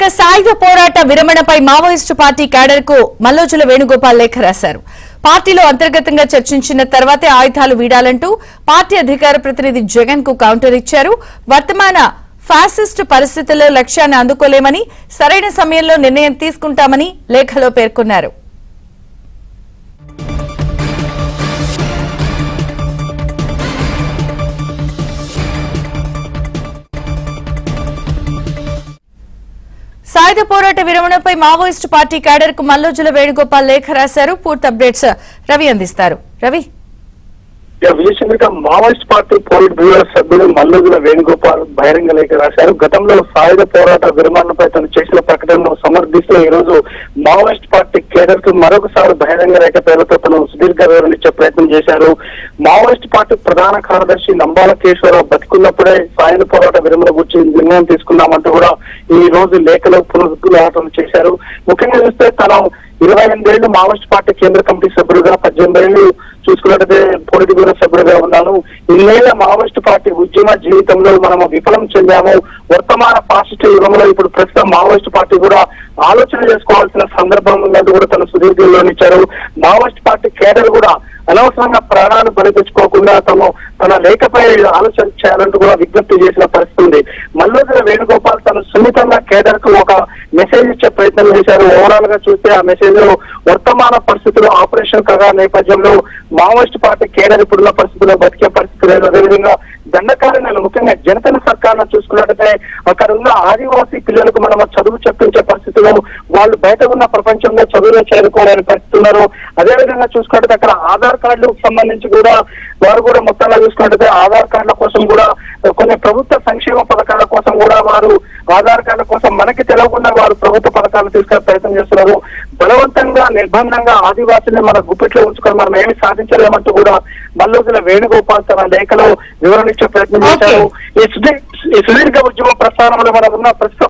సాయుధ పోరాట విరమణపై Maoist party cadre కు మల్లోజుల వేణుగోపాల్ లేఖ రాశారు. పార్టీలో అంతర్గతంగా చర్చించిన తర్వాతే ఆయుధాలు వీడాలంటూ పార్టీ అధికార ప్రతినిధి జగన్ కు కౌంటర్ ఇచ్చారు. వర్తమాన ఫ్యాసిస్టు పరిస్థితుల్లో లక్ష్యాన్ని అందుకోలేమని, సరైన సమయంలో నిర్ణయం తీసుకుంటామని లేఖలో పేర్కొన్నారు. సాయుధ పోరాట విరమణపై మావోయిస్టు పార్టీ క్యాడర్ కు మల్లోజుల వేణుగోపాల్ లేఖ రాశారు. పూర్తి అప్డేట్స్ రవి అందిస్తారు. Ravi, Maoist party polit bureau సభ్యులు మల్లోజుల వేణుగోపాల్ బహిరంగ లేఖ రాశారు. గతంలో సాయుధ పోరాట విరమణపై తను చేసిన ప్రకటనను సమర్థిస్తూ ఈ రోజు మావోయిస్ట్ పార్టీ కేడర్ కు మరొకసారి బహిరంగ లేఖ పేరుతో తను సుదీర్ఘ వివరణ ఇచ్చే ప్రయత్నం చేశారు. మావోయిస్ట్ పార్టీ ప్రధాన కార్యదర్శి నంబాల కేశవరావు బతికున్నప్పుడే సాయుధ పోరాట విరమణ గురించి నిర్ణయం తీసుకున్నామంటూ కూడా ఈ రోజు లేఖలో పునరుద్ఘాటన చేశారు. ముఖ్యంగా చూస్తే తను 28 ఏళ్లు మావోయిస్ట్ పార్టీ కేంద్ర కమిటీ సభ్యుడుగా, 18 ఏళ్లు చూసుకున్నట్టయితే పొలిట్ బ్యూరో సభ్యుడిగా ఉన్నాను. ఇన్నేళ్ల మావోయిస్టు పార్టీ ఉద్యమ జీవితంలో మనము విఫలం చెందాము. వర్తమాన ఫాసిస్ట్ యుగంలో ఇప్పుడు ప్రస్తుతం మావోయిస్టు పార్టీ కూడా ఆలోచన చేసుకోవాల్సిన సందర్భం ఉన్నట్టు కూడా తన సుదీర్ఘంలోనిచ్చారు. మావోయిస్ట్ పార్టీ కేడర్ కూడా అనవసరంగా ప్రాణాలు బలిపించుకోకుండా తన లేఖపై ఆలోచన చేయాలంటూ కూడా విజ్ఞప్తి చేసిన పరిస్థితి ఉంది. మల్లోజుల వేణుగోపాల్ తన సున్నితంగా కేడర్ కు ఒక మెసేజ్ ఇచ్చే ప్రయత్నం చేశారు. ఓవరాల్ గా చూస్తే ఆ మెసేజ్ లో వర్తమాన పరిస్థితుల్లో ఆపరేషన్ కగా నేపథ్యంలో మావోయిస్ట్ పార్టీ కేడర్ ఇప్పుడున్న పరిస్థితుల్లో బతికే పరిస్థితి లేదు. అదేవిధంగా దండకారణ్యాలు ముఖ్యంగా జనసేన సర్కారును చూసుకున్నట్టయితే అక్కడ ఉన్న ఆదివాసీ పిల్లలకు మనం చదువు చెప్పించే పరిస్థితుల్లో వాళ్ళు బయట ఉన్న ప్రపంచంలో చదువులో చేరుకోవాలని పరిస్థితున్నారు. అదేవిధంగా చూసుకున్నట్టయితే అక్కడ ఆధార్ కార్డులకు సంబంధించి కూడా వారు కూడా మొత్తంగా చూసుకున్నట్టయితే ఆధార్ కార్డుల కోసం కూడా కొన్ని ప్రభుత్వ సంక్షేమ పథకాల కోసం కూడా వారు ఆధార్ కార్డుల కోసం మనకి తెలియకుండా వారు ప్రభుత్వ పథకాలు తీసుకునే ప్రయత్నం చేస్తున్నారు. బలవంతంగా నిర్బంధంగా ఆదివాసుల్ని మన గుప్పిట్లో ఉంచుకొని మనం ఏమి సాధించలేమంటూ కూడా మల్లోజుల వేణుగోపాల్ తన లేఖలో వివరణ ఇచ్చే ప్రయత్నం చేశారు. ఈ సుదీర్ఘ ఉద్యమ ప్రస్థానంలో మనం ఉన్న ప్రస్తుతం